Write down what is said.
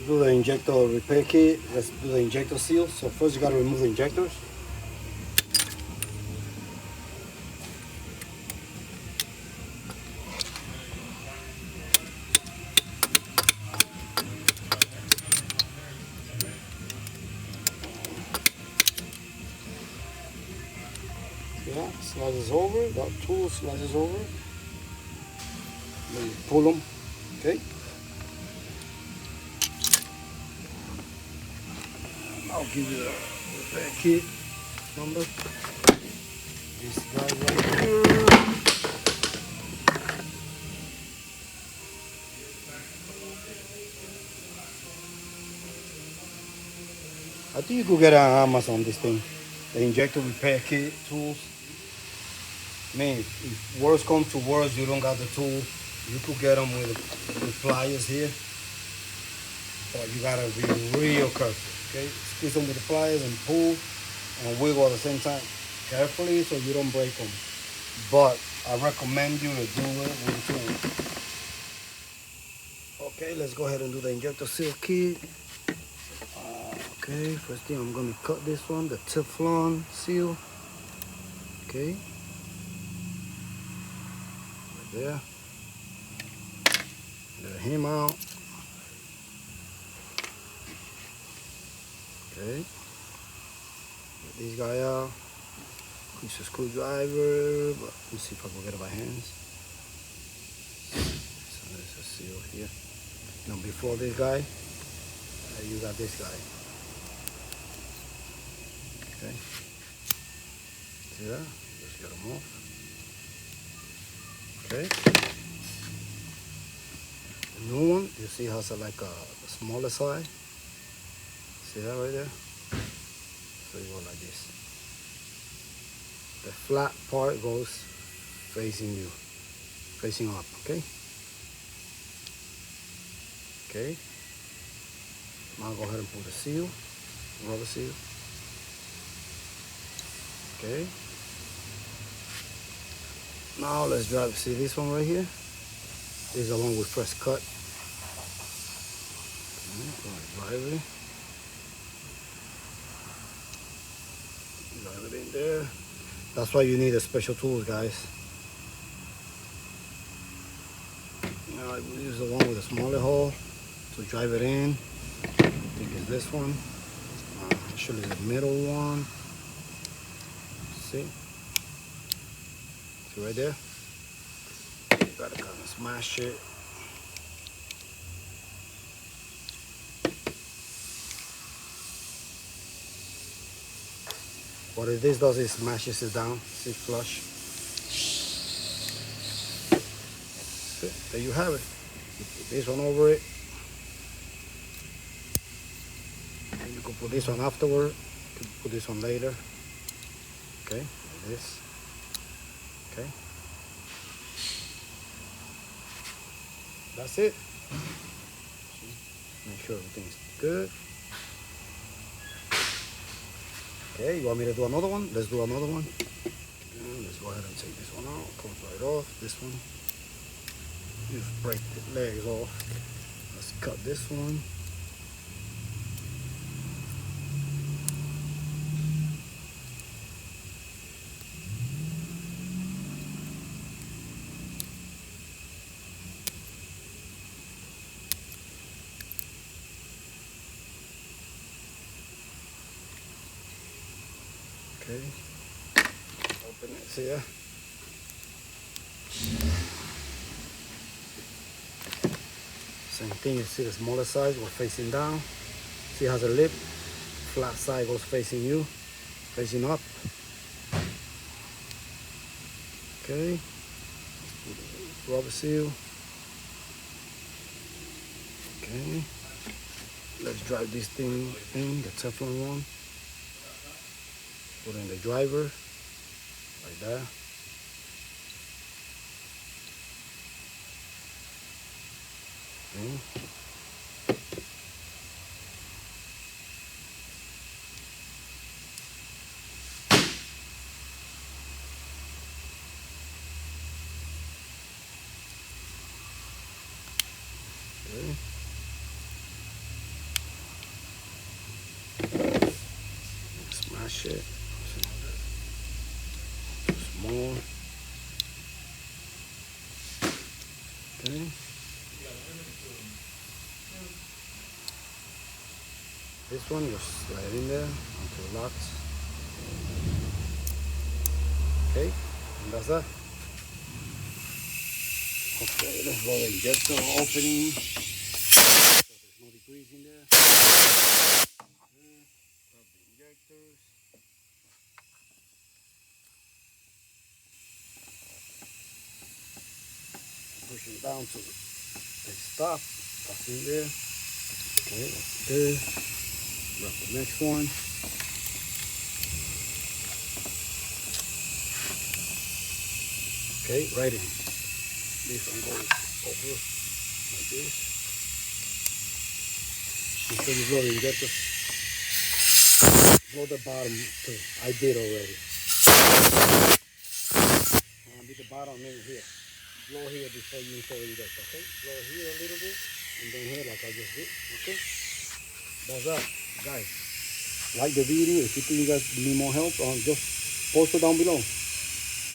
do the injector repair kit. Let's do the injector seal. So first you got to remove the injectors. Yeah, slices over. That tool slices over. Then you pull them. Okay. I'll give you the repair kit number. This guy right here. I think you could get it on Amazon, this thing. The injector repair kit tools. Man, if worst comes to worst, you don't got the tool, you could get them with pliers here. But you gotta be real careful, okay? Squeeze them with the pliers and pull and wiggle at the same time. Carefully so you don't break them. But I recommend you to do it with the tool. Okay, let's go ahead and do the injector seal kit. Okay, first thing I'm gonna cut this one, the Teflon seal. Okay. Right there. Let him out. Okay. Get this guy out. Use a screwdriver, but let me see if I can get it by hands. So there's a seal here. Now before this guy, you got this guy. Okay. See that? Just get them off. Okay. The new one, you see has like a smaller side. See that right there? So you go like this. The flat part goes facing you, facing up, okay? Okay. Now go ahead and pull the seal, rubber seal. Okay. Now let's drive, see this one right here? This is the one we first cut. Okay, drive it. Drive it in there. That's why you need a special tools, guys. Now we use the one with a smaller hole to drive it in. I think it's this one. Actually the middle one. See? See right there? You gotta kind of smash it. What this does is smashes it down, see, flush. See, there you have it. You put this one over it. And you can put this one afterward. You can put this one later. Okay, like this. Okay. That's it. Make sure everything's good. Okay, you want me to do another one? Let's do another one. And let's go ahead and take this one out. Comes right off. This one. Just break the legs off. Let's cut this one. Okay, open it, see ya. Same thing, you see the smaller side goes facing down. See, it has a lip. Flat side goes facing you, facing up. Okay, rubber seal. Okay, let's drive this thing in, the Teflon one. Put in the driver, like that. Okay. Okay. shit. Small. Okay. This one just slide in there until it locks. Okay, and that's that. Okay, let's blow the injector opening. So there's no degrees in there. Grab the injectors. Push it down to the stop. That's in there. Okay, that's good. Grab the next one. Okay, right in. This one goes over like this. Until you blow the injector. Blow the bottom too. I did already. Did the bottom in here. Blow here before you install the injector, okay? Blow here a little bit, and then here like I just did, okay? That's that, guys. Like the video. If you think you guys need more help, just post it down below.